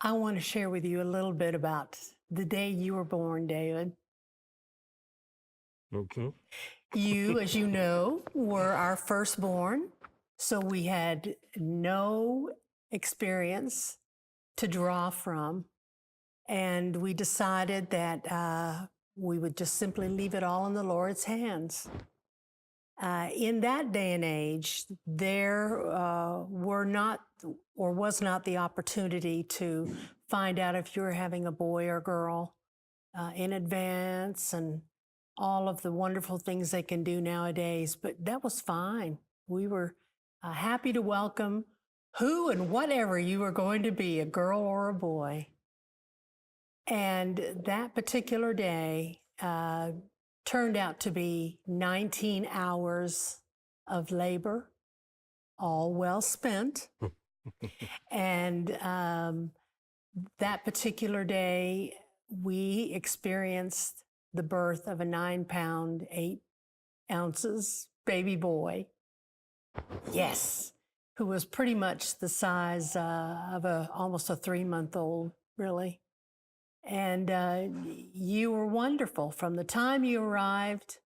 I want to share with you a little bit about the day you were born, David. Okay. You, as you know, were our firstborn, so we had no experience to draw from. And we decided that we would just simply leave it all in the Lord's hands. In that day and age, there were not or was not the opportunity to find out if you were having a boy or girl in advance and all of the wonderful things they can do nowadays. But that was fine. We were happy to welcome who and whatever you were going to be, a girl or a boy. And that particular day turned out to be 19 hours of labor, all well spent. And that particular day, we experienced the birth of a 9-pound, 8 ounces baby boy. Yes, who was pretty much the size of almost a 3-month-old, really. And you were wonderful from the time you arrived.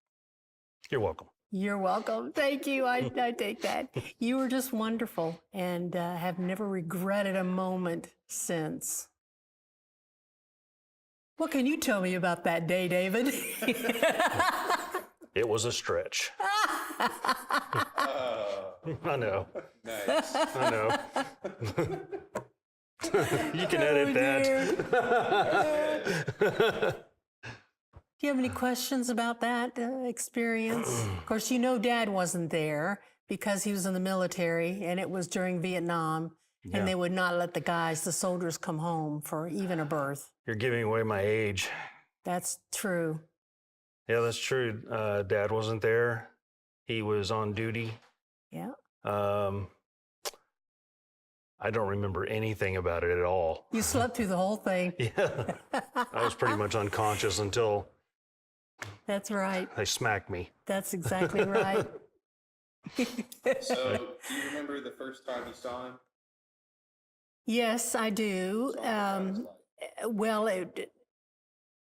You're welcome. You're welcome. Thank you. I take that. You were just wonderful and have never regretted a moment since. What can you tell me about that day, David? It was a stretch. I know. Nice. I know. You can edit that. Do you have any questions about that experience? Of course, you know Dad wasn't there because he was in the military and it was during Vietnam. Yeah. And they would not let the soldiers come home for even a birth. You're giving away my age. That's true. Yeah, that's true. Dad wasn't there. He was on duty. Yeah. I don't remember anything about it at all. You slept through the whole thing. Yeah. I was pretty much unconscious until That's right. they smacked me. That's exactly right. So, do you remember the first time you saw him? Yes, I do. Well,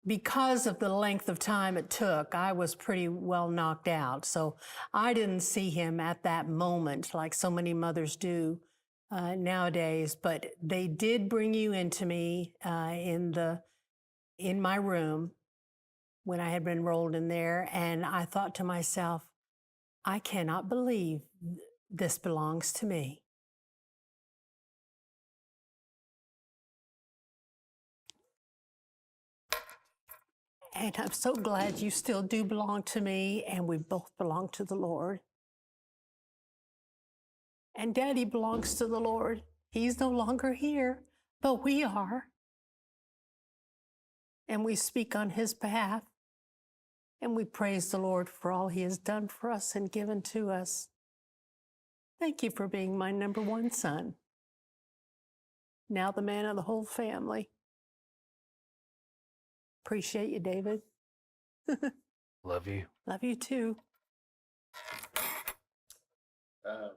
because of the length of time it took, I was pretty well knocked out. So I didn't see him at that moment like so many mothers do nowadays. But they did bring you into me in my room when I had been rolled in there. And I thought to myself, I cannot believe this belongs to me. And I'm so glad you still do belong to me, and we both belong to the Lord. And Daddy belongs to the Lord. He's no longer here, but we are. And we speak on his behalf, and we praise the Lord for all he has done for us and given to us. Thank you for being my number one son. Now the man of the whole family. Appreciate you, David. Love you. Love you too. Can't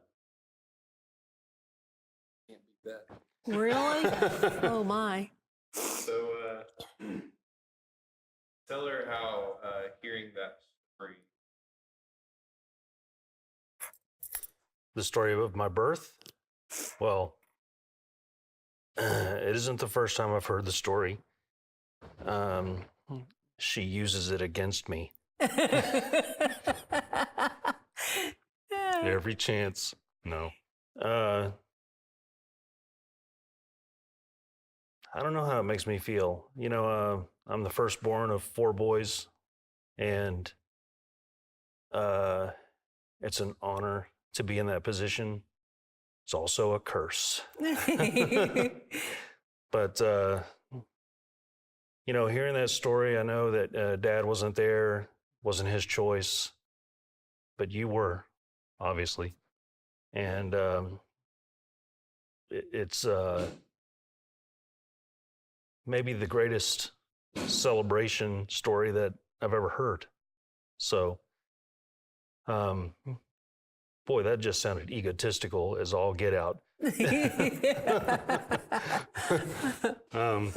beat that. Really? Oh my. So, tell her how hearing that story. The story of my birth? Well, it isn't the first time I've heard the story. She uses it against me. Every chance. No. I don't know how it makes me feel. You know, I'm the firstborn of 4 boys, and it's an honor to be in that position. It's also a curse. But, you know, hearing that story, I know that Dad wasn't there, wasn't his choice, but you were, obviously. And it's maybe the greatest celebration story that I've ever heard. So, boy, that just sounded egotistical as all get out. um,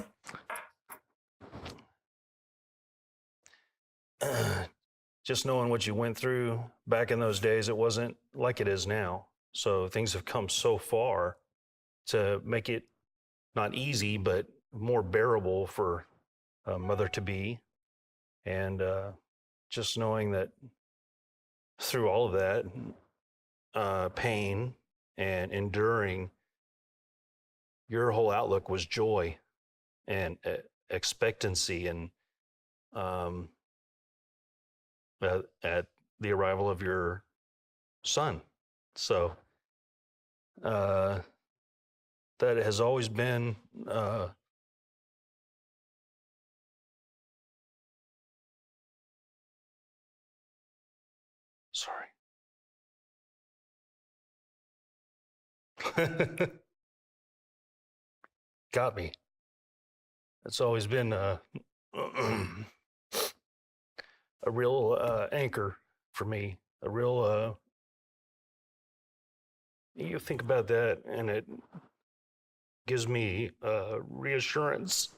just knowing what you went through back in those days, it wasn't like it is now. So things have come so far to make it not easy, but more bearable for a mother to be. And just knowing that through all of that pain and enduring, your whole outlook was joy and expectancy and at the arrival of your son. So that has always been sorry. Got me. It's always been a real anchor for me, a real you think about that and it gives me reassurance.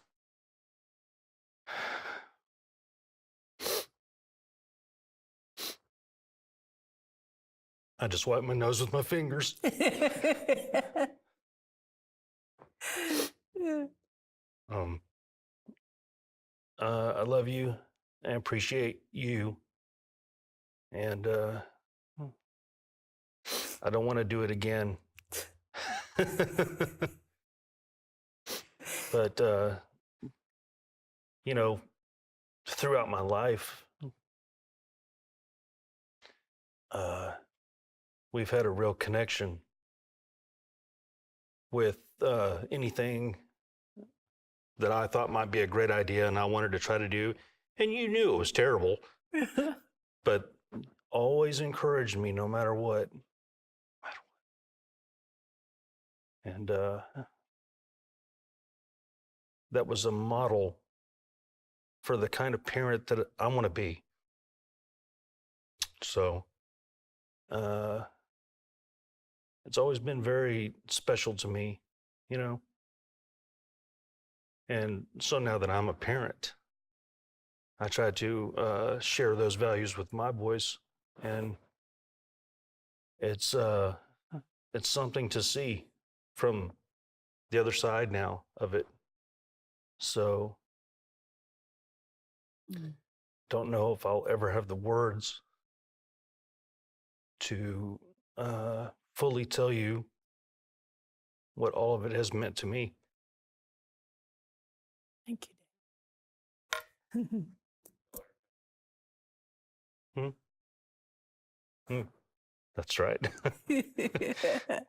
I just wipe my nose with my fingers. um I love you and appreciate you, and I don't want to do it again. But you know, throughout my life, we've had a real connection with anything that I thought might be a great idea and I wanted to try to do, and you knew it was terrible, but always encouraged me no matter what. And that was a model for the kind of parent that I want to be. So it's always been very special to me, you know. And so now that I'm a parent, I try to share those values with my boys, and it's something to see from the other side now of it. So don't know if I'll ever have the words to fully tell you what all of it has meant to me. Thank you. That's right.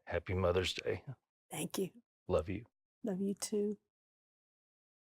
Happy Mother's Day. Thank you. Love you. Love you too.